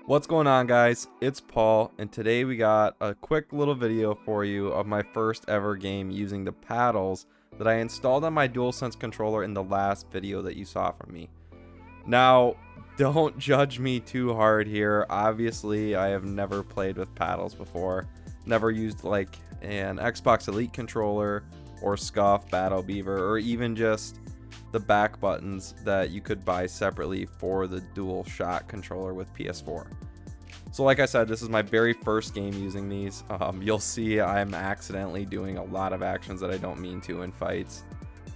What's going on, guys? It's Paul, and today we got a quick little video for you of my first ever game using the paddles that I installed on my DualSense controller in the last video that you saw from me. Now, don't judge me too hard here. Obviously, I have never played with paddles before. Never used like an Xbox Elite controller or Scuff, Battle Beaver, or even just the back buttons that you could buy separately for the DualShock controller with PS4. So like I said, this is my very first game using these. You'll see I'm accidentally doing a lot of actions that I don't mean to in fights.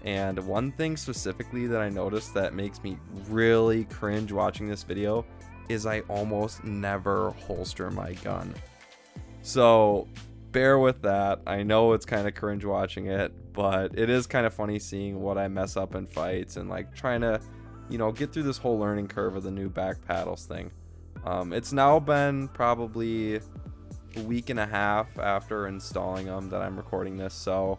And one thing specifically that I noticed that makes me really cringe watching this video is I almost never holster my gun. So bear with that. I know it's kind of cringe watching it, but it is kind of funny seeing what I mess up in fights and like trying to, you know, get through this whole learning curve of the new back paddles thing. It's now been probably a week and a half after installing them that I'm recording this, so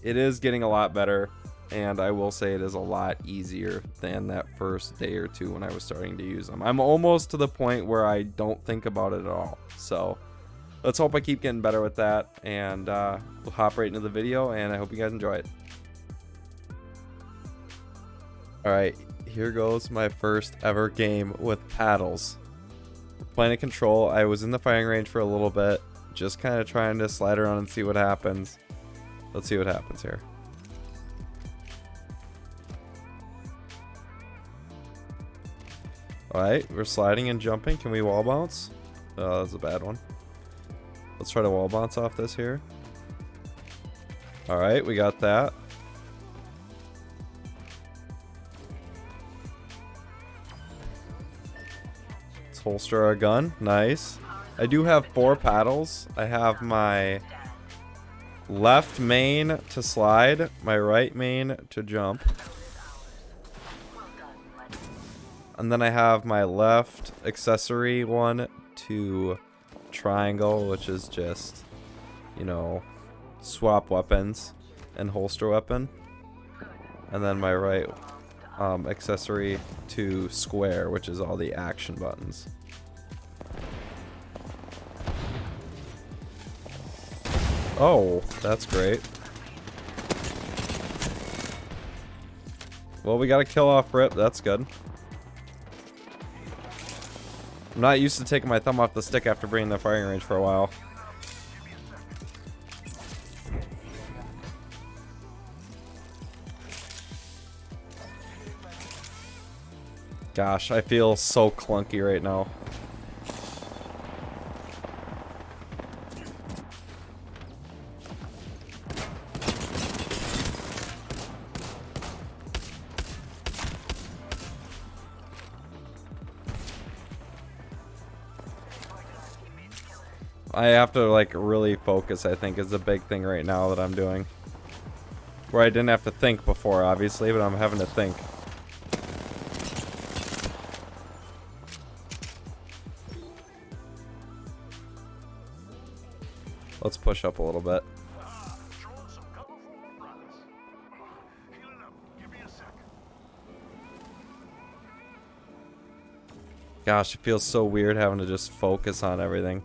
it is getting a lot better, and I will say it is a lot easier than that first day or two when I was starting to use them. I'm almost to the point where I don't think about it at all, so let's hope I keep getting better with that, and we'll hop right into the video, and I hope you guys enjoy it. Alright, here goes my first ever game with paddles. Playing a control. I was in the firing range for a little bit, just kind of trying to slide around and see what happens. Let's see what happens here. Alright, we're sliding and jumping. Can we wall bounce? Oh, that's a bad one. Let's try to wall bounce off this here. Alright, we got that. Let's holster our gun. Nice. I do have 4 paddles. I have my left main to slide, my right main to jump. And then I have my left accessory one to triangle, which is just, you know, swap weapons and holster weapon. And then my right accessory to square, which is all the action buttons. Oh, that's great. Well, we got a kill off rip. That's good. I'm not used to taking my thumb off the stick after being in the firing range for a while. Gosh, I feel so clunky right now. I have to like really focus, I think, is the big thing right now that I'm doing. Where I didn't have to think before, obviously, but I'm having to think. Let's push up a little bit. Gosh, it feels so weird having to just focus on everything.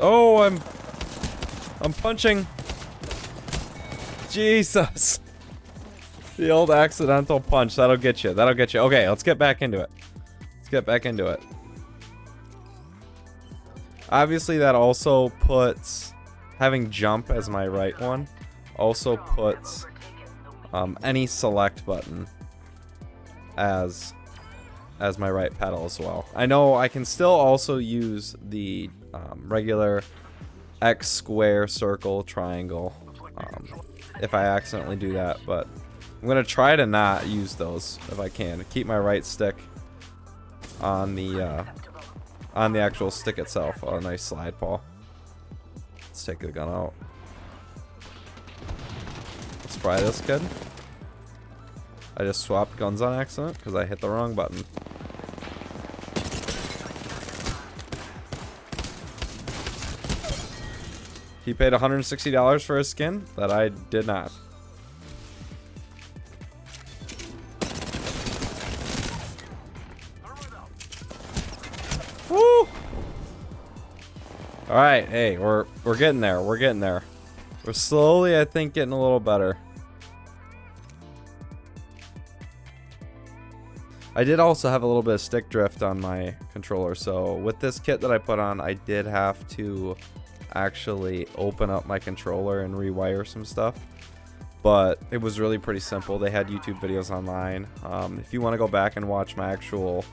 Oh, I'm punching. Jesus. The old accidental punch. That'll get you. That'll get you. Okay, let's get back into it. Let's get back into it. Obviously, that also puts having jump as my right one also puts any select button as my right paddle as well. I know I can still also use the regular X, square, circle, triangle if I accidentally do that, but I'm gonna try to not use those if I can. Keep my right stick on the actual stick itself. Oh, nice slide, Paul. Let's take the gun out. Let's fry this kid. I just swapped guns on accident because I hit the wrong button. He paid $160 for a skin that I did not. Woo! All right, hey, we're getting there. We're getting there. We're slowly, I think, getting a little better. I did also have a little bit of stick drift on my controller, so with this kit that I put on, I did have to actually open up my controller and rewire some stuff, but it was really pretty simple. They had YouTube videos online. If you want to go back and watch my actual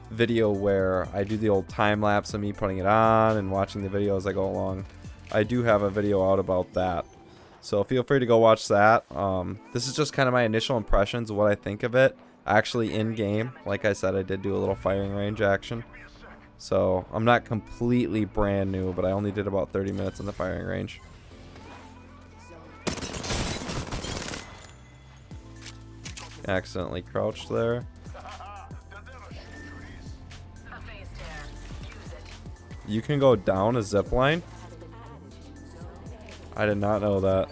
video where I do the old time lapse of me putting it on and watching the video as I go along, I do have a video out about that, so feel free to go watch that. This is just kind of my initial impressions of what I think of it actually in game. Like I said, I did do a little firing range action, so I'm not completely brand new, but I only did about 30 minutes in the firing range. Accidentally crouched there. You can go down a zip line? I did not know that.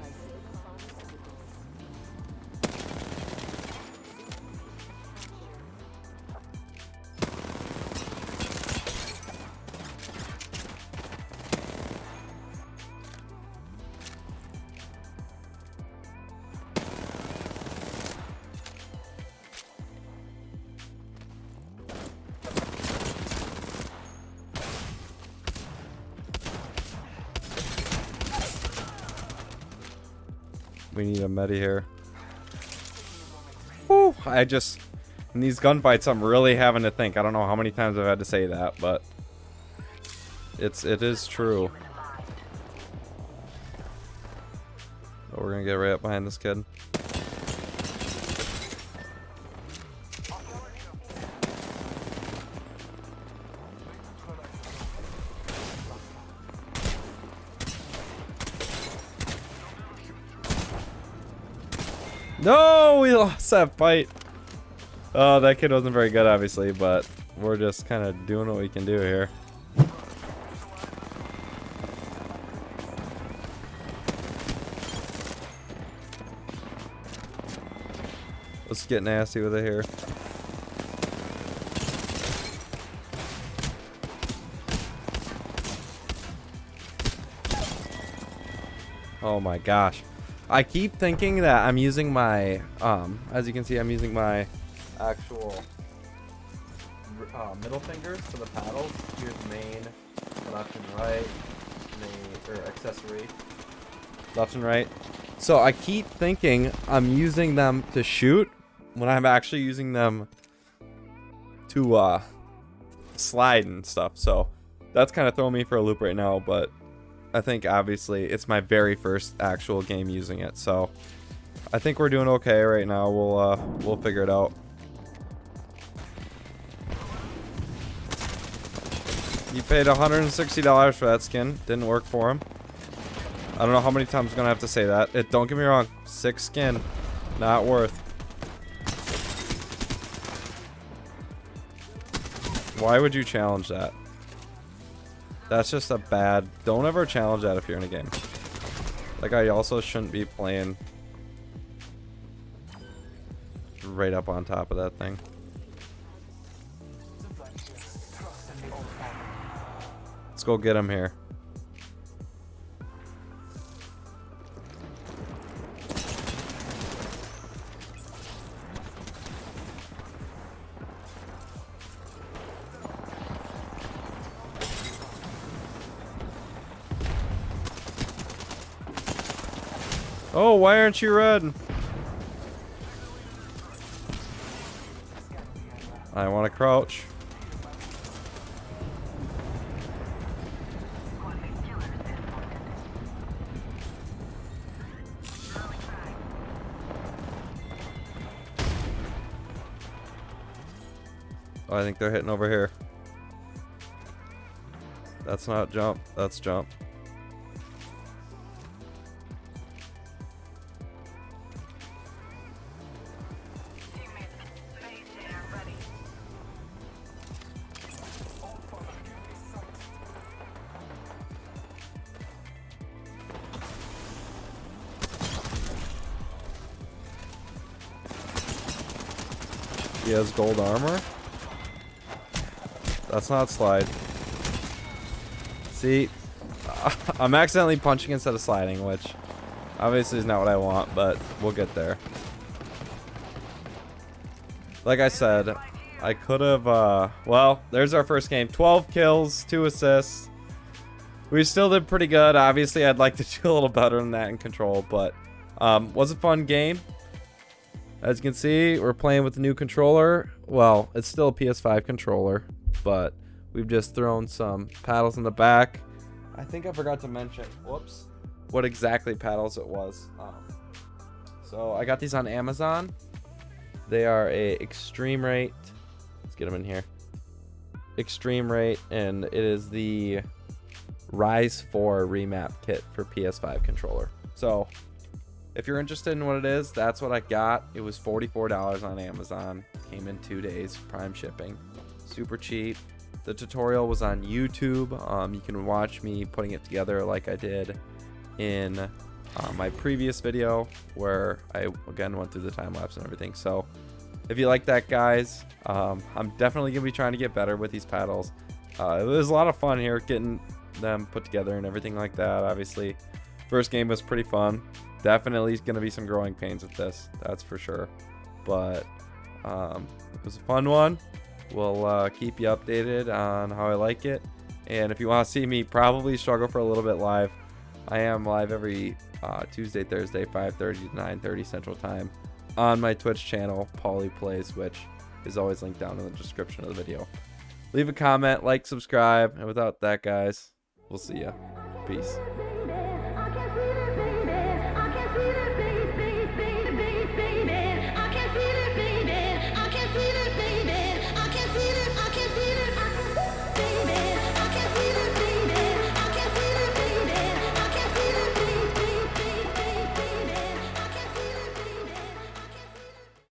We need a medi here. Whew, in these gunfights, I'm really having to think. I don't know how many times I've had to say that, but it is true. But we're gonna get right up behind this kid. No, we lost that fight. Oh, that kid wasn't very good, obviously, but we're just kind of doing what we can do here. Let's get nasty with it here. Oh my gosh. I keep thinking that I'm using my, as you can see, I'm using my actual middle fingers for the paddles. Here's main, left and right, main, or accessory, left and right. So I keep thinking I'm using them to shoot when I'm actually using them to slide and stuff. So that's kind of throwing me for a loop right now, but I think obviously it's my very first actual game using it, so I think we're doing okay right now. We'll figure it out. He paid $160 for that skin. Didn't work for him. I don't know how many times I'm gonna have to say that. Don't get me wrong, sick skin, not worth. Why would you challenge that? That's just a bad... Don't ever challenge that if you're in a game. Like, I also shouldn't be playing right up on top of that thing. Let's go get him here. Oh, why aren't you red? I want to crouch. Oh, I think they're hitting over here. That's not jump, that's jump. He has gold armor. That's not slide. See, I'm accidentally punching instead of sliding, which obviously is not what I want, but we'll get there. Like I said, I could have, well, there's our first game. 12 kills, 2 assists. We still did pretty good. Obviously, I'd like to do a little better than that in control, but was a fun game. As you can see, we're playing with the new controller. Well, it's still a PS5 controller, but we've just thrown some paddles in the back. I think I forgot to mention, whoops, what exactly paddles it was. So I got these on Amazon. They are a eXtremeRate. Let's get them in here. eXtremeRate, and it is the RISE4 remap kit for PS5 controller. So if you're interested in what it is, that's what I got. It was $44 on Amazon. Came in 2 days, prime shipping. Super cheap. The tutorial was on YouTube. You can watch me putting it together like I did in my previous video, where I again went through the time lapse and everything. So if you like that, guys, I'm definitely gonna be trying to get better with these paddles. It was a lot of fun here getting them put together and everything like that. Obviously, first game was pretty fun. Definitely gonna be some growing pains with this, that's for sure, but it was a fun one. We'll keep you updated on how I like it, and if you want to see me probably struggle for a little bit live, I am live every Tuesday, Thursday, 5:30 to 9:30 Central Time on my Twitch channel, Paulie Plays, which is always linked down in the description of the video. Leave a comment, like, subscribe, and without that, guys, we'll see ya. Peace.